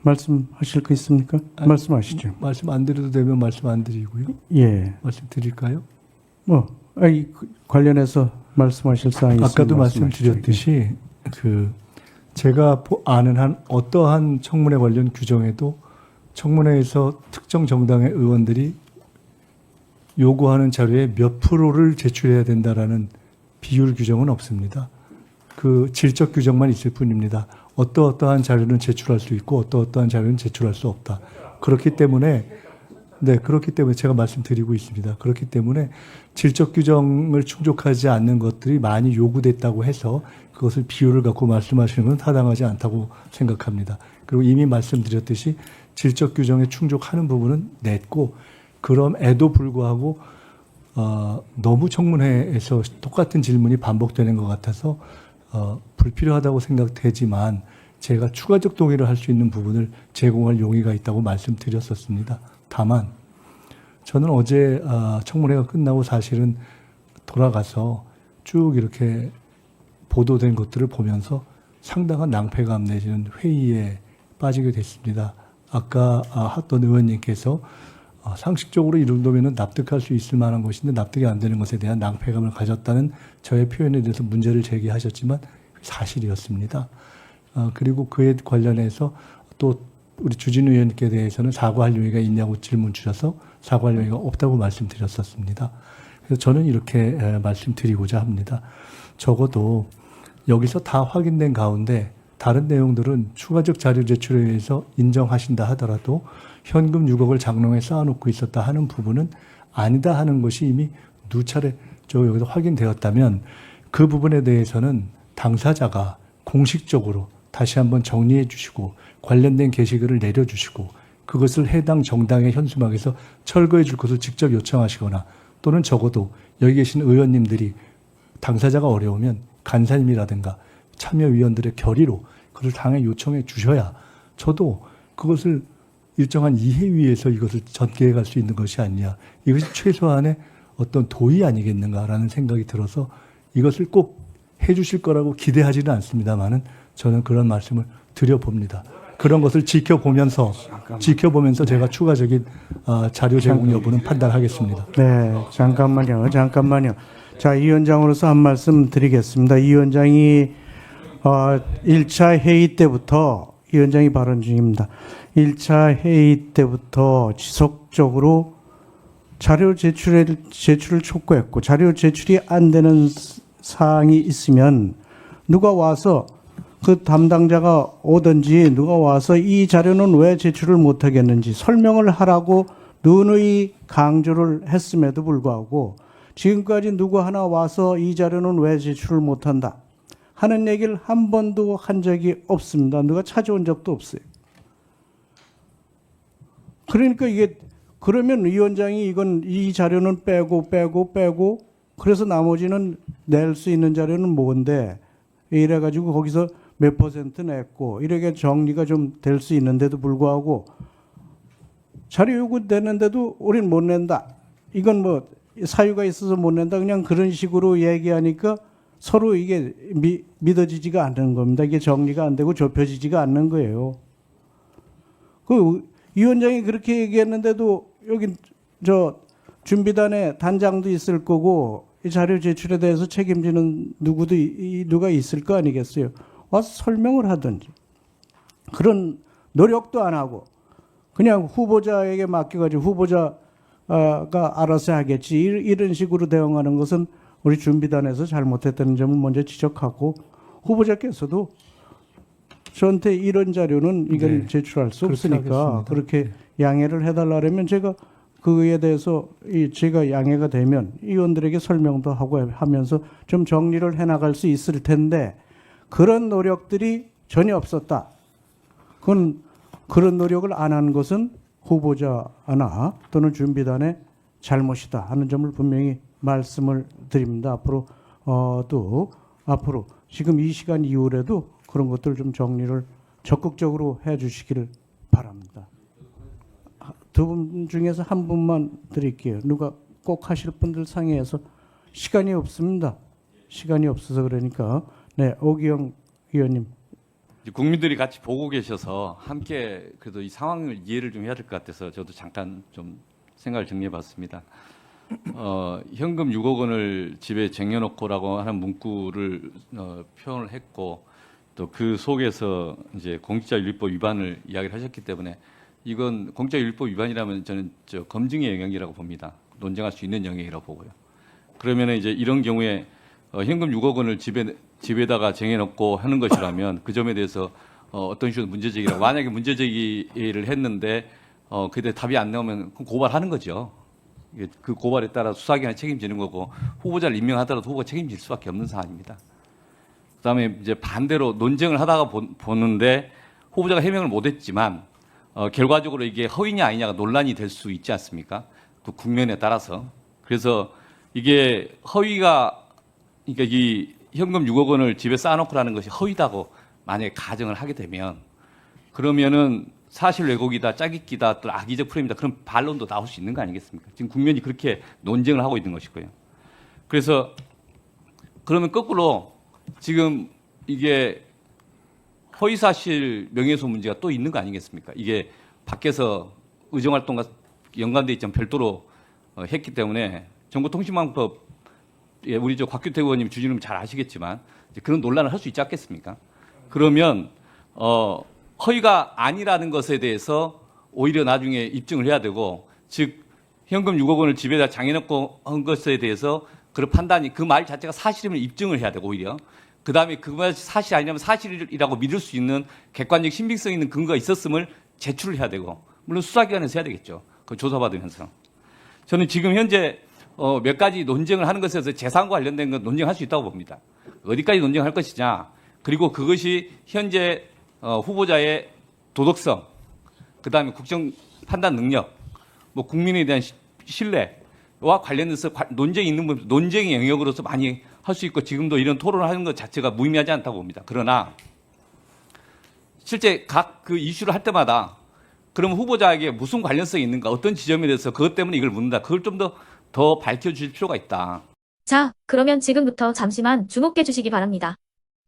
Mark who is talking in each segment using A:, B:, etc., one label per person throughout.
A: 말씀하실 거 있습니까? 말씀하시죠.
B: 말씀 안 드려도 되면 말씀 안 드리고요.
A: 예.
B: 말씀 드릴까요?
A: 관련해서 말씀하실 사항이 있으면
B: 아까도
A: 말씀하시죠.
B: 말씀드렸듯이 제가 아는 한 어떠한 청문회 관련 규정에도 청문회에서 특정 정당의 의원들이 요구하는 자료의 몇 프로를 제출해야 된다라는 비율 규정은 없습니다. 그 질적 규정만 있을 뿐입니다. 어떠한 자료는 제출할 수 있고 어떠한 자료는 제출할 수 없다. 그렇기 때문에 제가 말씀드리고 있습니다. 그렇기 때문에 질적 규정을 충족하지 않는 것들이 많이 요구됐다고 해서 그것을 비율을 갖고 말씀하시는 건 타당하지 않다고 생각합니다. 그리고 이미 말씀드렸듯이 질적 규정에 충족하는 부분은 냈고 그럼에도 불구하고 너무 청문회에서 똑같은 질문이 반복되는 것 같아서 불필요하다고 생각되지만 제가 추가적 동의를 할 수 있는 부분을 제공할 용의가 있다고 말씀드렸었습니다. 다만 저는 어제 청문회가 끝나고 사실은 돌아가서 쭉 이렇게 보도된 것들을 보면서 상당한 낭패감 내지는 회의에 빠지게 됐습니다. 아까 어떤 의원님께서 상식적으로 이 정도면 납득할 수 있을 만한 것인데 납득이 안 되는 것에 대한 낭패감을 가졌다는 저의 표현에 대해서 문제를 제기하셨지만 사실이었습니다. 그리고 그에 관련해서 또 우리 주진우 의원님께 대해서는 사과할 용의가 있냐고 질문 주셔서 사과할 용의가 없다고 말씀드렸었습니다. 그래서 저는 이렇게 말씀드리고자 합니다. 적어도 여기서 다 확인된 가운데 다른 내용들은 추가적 자료 제출에 의해서 인정하신다 하더라도 현금 6억을 장롱에 쌓아놓고 있었다 하는 부분은 아니다 하는 것이 이미 누차례 여기서 확인되었다면 그 부분에 대해서는 당사자가 공식적으로 다시 한번 정리해 주시고 관련된 게시글을 내려주시고 그것을 해당 정당의 현수막에서 철거해 줄 것을 직접 요청하시거나 또는 적어도 여기 계신 의원님들이 당사자가 어려우면 간사님이라든가 참여위원들의 결의로 그것을 당에 요청해 주셔야 저도 그것을 일정한 이해위에서 이것을 전개해 갈 수 있는 것이 아니냐. 이것이 최소한의 어떤 도의 아니겠는가라는 생각이 들어서 이것을 꼭 해 주실 거라고 기대하지는 않습니다만은 저는 그런 말씀을 드려봅니다. 그런 것을 지켜보면서 제가 추가적인 자료 제공 여부는 판단하겠습니다.
A: 네, 잠깐만요. 자, 이 위원장으로서 한 말씀 드리겠습니다. 이 위원장이 1차 회의 때부터 이 위원장이 발언 중입니다. 1차 회의 때부터 지속적으로 자료 제출을 촉구했고 자료 제출이 안 되는 사항이 있으면 누가 와서 그 담당자가 오든지 누가 와서 이 자료는 왜 제출을 못하겠는지 설명을 하라고 누누이 강조를 했음에도 불구하고 지금까지 누구 하나 와서 이 자료는 왜 제출을 못한다 하는 얘기를 한 번도 한 적이 없습니다. 누가 찾아온 적도 없어요. 그러니까 이게 그러면 위원장이 이 자료는 빼고 그래서 나머지는 낼 수 있는 자료는 뭔데 이래가지고 거기서 몇 퍼센트 냈고 이렇게 정리가 좀 될 수 있는데도 불구하고 자료 요구되는데도 우린 못 낸다. 이건 뭐 사유가 있어서 못 낸다. 그냥 그런 식으로 얘기하니까 서로 이게 믿어지지가 않는 겁니다. 이게 정리가 안 되고 좁혀지지가 않는 거예요. 그 위원장이 그렇게 얘기했는데도 여기 준비단에 단장도 있을 거고 이 자료 제출에 대해서 책임지는 누가 있을 거 아니겠어요. 와서 설명을 하든지 그런 노력도 안 하고 그냥 후보자에게 맡겨가지고 후보자가 알아서 하겠지 이런 식으로 대응하는 것은 우리 준비단에서 잘못했다는 점을 먼저 지적하고 후보자께서도 저한테 이런 자료는 이건 제출할 수 없으니까
B: 하겠습니다.
A: 그렇게 양해를 해달라면 제가 그에 대해서 제가 양해가 되면 의원들에게 설명도 하고 하면서 좀 정리를 해나갈 수 있을 텐데 그런 노력들이 전혀 없었다. 그런 노력을 안 한 것은 후보자나 또는 준비단의 잘못이다 하는 점을 분명히 말씀을 드립니다. 앞으로 지금 이 시간 이후에도 그런 것들 좀 정리를 적극적으로 해 주시기를 바랍니다. 두 분 중에서 한 분만 드릴게요. 누가 꼭 하실 분들 상의해서 시간이 없습니다. 시간이 없어서 그러니까 네, 오기영 의원님
C: 이제 국민들이 같이 보고 계셔서 함께 그래도 이 상황을 이해를 좀 해야 될 것 같아서 저도 잠깐 좀 생각을 정리해봤습니다. 현금 6억 원을 집에 쟁여놓고라고 하는 문구를 표현을 했고 또 그 속에서 이제 공직자윤리법 위반을 이야기를 하셨기 때문에 이건 공직자윤리법 위반이라면 저는 검증의 영역이라고 봅니다. 논쟁할 수 있는 영역이라고 보고요. 그러면 이제 이런 경우에 현금 6억 원을 집에다가 쟁여놓고 하는 것이라면 그 점에 대해서 어떤 식으로 문제제기라고 만약에 문제제기를 했는데 그때 답이 안 나오면 고발하는 거죠. 그 고발에 따라 수사기관이 책임지는 거고 후보자를 임명하더라도 후보가 책임질 수밖에 없는 사안입니다. 그다음에 이제 반대로 논쟁을 하다가 보는데 후보자가 해명을 못했지만 결과적으로 이게 허위냐 아니냐가 논란이 될 수 있지 않습니까? 그 국면에 따라서. 그래서 이게 허위가 그러니까 이 현금 6억 원을 집에 쌓아놓고라는 것이 허위다고 만약에 가정을 하게 되면 그러면은 사실 왜곡이다, 짜깁기다, 또 악의적 프레임이다 그런 반론도 나올 수 있는 거 아니겠습니까? 지금 국면이 그렇게 논쟁을 하고 있는 것이고요. 그래서 그러면 거꾸로 지금 이게 허위사실 명예훼손 문제가 또 있는 거 아니겠습니까? 이게 밖에서 의정활동과 연관돼 있지만 별도로 했기 때문에 정보통신망법 우리 곽규태 의원님 주진우님 잘 아시겠지만 그런 논란을 할 수 있지 않겠습니까? 그러면 허위가 아니라는 것에 대해서 오히려 나중에 입증을 해야 되고 즉 현금 6억 원을 집에다 장해놓고 한 것에 대해서 그런 판단이 그 말 자체가 사실임을 입증을 해야 되고 오히려 그다음에 그 말이 사실이 아니라면 사실이라고 믿을 수 있는 객관적 신빙성 있는 근거가 있었음을 제출을 해야 되고 물론 수사기관에서 해야 되겠죠. 그 조사받으면서. 저는 지금 현재 몇 가지 논쟁을 하는 것에서 재산과 관련된 건 논쟁할 수 있다고 봅니다. 어디까지 논쟁할 것이냐 그리고 그것이 현재 후보자의 도덕성 그다음에 국정 판단 능력 뭐 국민에 대한 신뢰와 관련해서 논쟁이 있는 부분 논쟁의 영역으로서 많이 할 수 있고 지금도 이런 토론을 하는 것 자체가 무의미하지 않다고 봅니다. 그러나 실제 각 그 이슈를 할 때마다 그럼 후보자에게 무슨 관련성이 있는가 어떤 지점에 대해서 그것 때문에 이걸 묻는다. 그걸 좀 더 밝혀주실 필요가 있다.
D: 자, 그러면 지금부터 잠시만 주목해 주시기 바랍니다.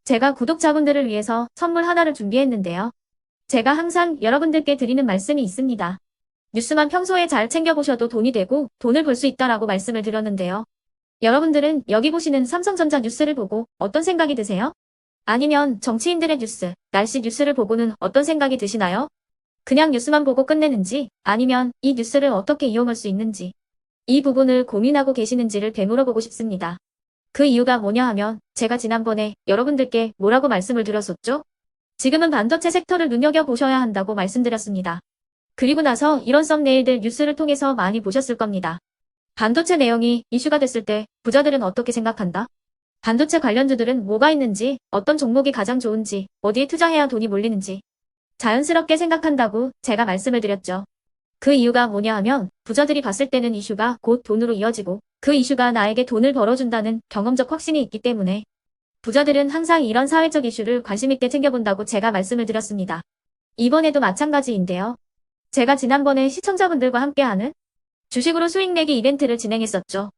D: 제가 구독자분들을 위해서 선물 하나를 준비했는데요. 제가 항상 여러분들께 드리는 말씀이 있습니다. 뉴스만 평소에 잘 챙겨보셔도 돈이 되고 돈을 벌 수 있다라고 말씀을 드렸는데요. 여러분들은 여기 보시는 삼성전자 뉴스를 보고 어떤 생각이 드세요? 아니면 정치인들의 뉴스, 날씨 뉴스를 보고는 어떤 생각이 드시나요? 그냥 뉴스만 보고 끝내는지 아니면 이 뉴스를 어떻게 이용할 수 있는지 이 부분을 고민하고 계시는지를 되물어보고 싶습니다. 그 이유가 뭐냐 하면 제가 지난번에 여러분들께 뭐라고 말씀을 드렸었죠? 지금은 반도체 섹터를 눈여겨보셔야 한다고 말씀드렸습니다. 그리고 나서 이런 썸네일들 뉴스를 통해서 많이 보셨을 겁니다. 반도체 내용이 이슈가 됐을 때 부자들은 어떻게 생각한다? 반도체 관련주들은 뭐가 있는지, 어떤 종목이 가장 좋은지, 어디에 투자해야 돈이 몰리는지 자연스럽게 생각한다고 제가 말씀을 드렸죠. 그 이유가 뭐냐 하면 부자들이 봤을 때는 이슈가 곧 돈으로 이어지고 그 이슈가 나에게 돈을 벌어준다는 경험적 확신이 있기 때문에 부자들은 항상 이런 사회적 이슈를 관심 있게 챙겨본다고 제가 말씀을 드렸습니다. 이번에도 마찬가지인데요. 제가 지난번에 시청자분들과 함께하는 주식으로 수익 내기 이벤트를 진행했었죠.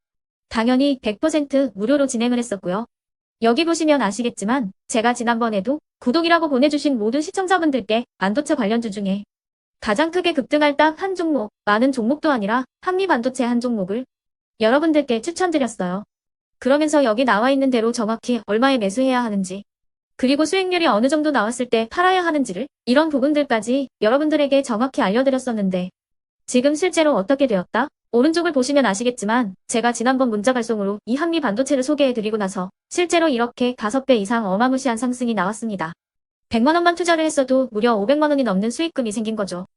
D: 당연히 100% 무료로 진행을 했었고요. 여기 보시면 아시겠지만 제가 지난번에도 구독이라고 보내주신 모든 시청자분들께 반도체 관련주 중에 가장 크게 급등할 딱 한 종목, 많은 종목도 아니라 한미반도체 한 종목을 여러분들께 추천드렸어요. 그러면서 여기 나와 있는 대로 정확히 얼마에 매수해야 하는지 그리고 수익률이 어느 정도 나왔을 때 팔아야 하는지를 이런 부분들까지 여러분들에게 정확히 알려드렸었는데 지금 실제로 어떻게 되었다? 오른쪽을 보시면 아시겠지만 제가 지난번 문자 발송으로 이 한미반도체를 소개해드리고 나서 실제로 이렇게 5배 이상 어마무시한 상승이 나왔습니다. 100만 원만 투자를 했어도 무려 500만 원이 넘는 수익금이 생긴 거죠.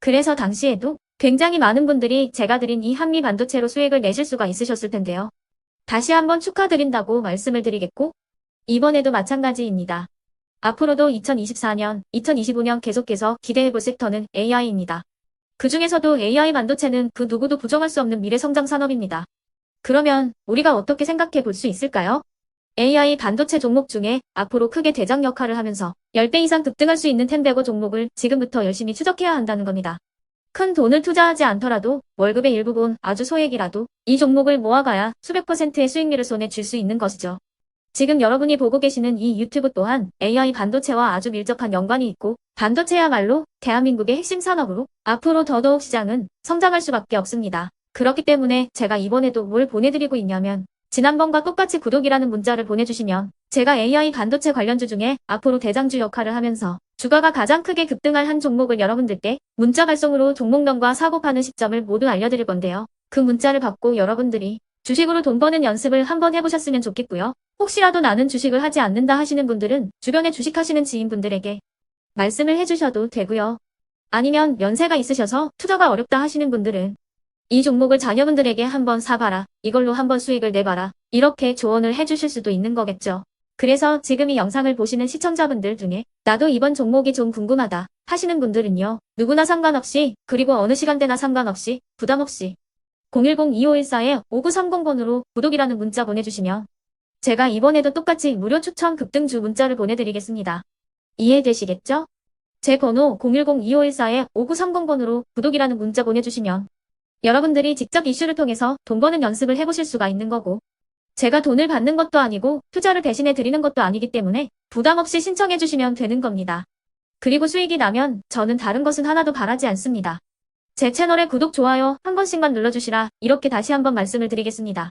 D: 그래서 당시에도 굉장히 많은 분들이 제가 드린 이 한미반도체로 수익을 내실 수가 있으셨을 텐데요. 다시 한번 축하드린다고 말씀을 드리겠고 이번에도 마찬가지입니다. 앞으로도 2024년, 2025년 계속해서 기대해볼 섹터는 AI입니다. 그 중에서도 AI 반도체는 그 누구도 부정할 수 없는 미래 성장 산업입니다. 그러면 우리가 어떻게 생각해 볼 수 있을까요? AI 반도체 종목 중에 앞으로 크게 대장 역할을 하면서 10배 이상 급등할 수 있는 템베고 종목을 지금부터 열심히 추적해야 한다는 겁니다. 큰 돈을 투자하지 않더라도 월급의 일부분 아주 소액이라도 이 종목을 모아가야 수백 %의 수익률을 손에 쥘 수 있는 것이죠. 지금 여러분이 보고 계시는 이 유튜브 또한 AI 반도체와 아주 밀접한 연관이 있고 반도체야말로 대한민국의 핵심 산업으로 앞으로 더더욱 시장은 성장할 수밖에 없습니다. 그렇기 때문에 제가 이번에도 뭘 보내드리고 있냐면 지난번과 똑같이 구독이라는 문자를 보내주시면 제가 AI 반도체 관련주 중에 앞으로 대장주 역할을 하면서 주가가 가장 크게 급등할 한 종목을 여러분들께 문자 발송으로 종목명과 사고 파는 시점을 모두 알려드릴 건데요. 그 문자를 받고 여러분들이 주식으로 돈 버는 연습을 한번 해보셨으면 좋겠고요. 혹시라도 나는 주식을 하지 않는다 하시는 분들은 주변에 주식하시는 지인분들에게 말씀을 해주셔도 되고요. 아니면 연세가 있으셔서 투자가 어렵다 하시는 분들은 이 종목을 자녀분들에게 한번 사봐라. 이걸로 한번 수익을 내봐라. 이렇게 조언을 해주실 수도 있는 거겠죠. 그래서 지금 이 영상을 보시는 시청자분들 중에 나도 이번 종목이 좀 궁금하다 하시는 분들은요. 누구나 상관없이 그리고 어느 시간대나 상관없이 부담 없이 010-2514-5930번으로 구독이라는 문자 보내주시면 제가 이번에도 똑같이 무료 추천 급등주 문자를 보내드리겠습니다. 이해되시겠죠? 제 번호 010-2514-5930번으로 구독이라는 문자 보내주시면 여러분들이 직접 이슈를 통해서 돈 버는 연습을 해보실 수가 있는 거고 제가 돈을 받는 것도 아니고 투자를 대신해 드리는 것도 아니기 때문에 부담 없이 신청해 주시면 되는 겁니다. 그리고 수익이 나면 저는 다른 것은 하나도 바라지 않습니다. 제 채널에 구독, 좋아요 한 번씩만 눌러주시라 이렇게 다시 한번 말씀을 드리겠습니다.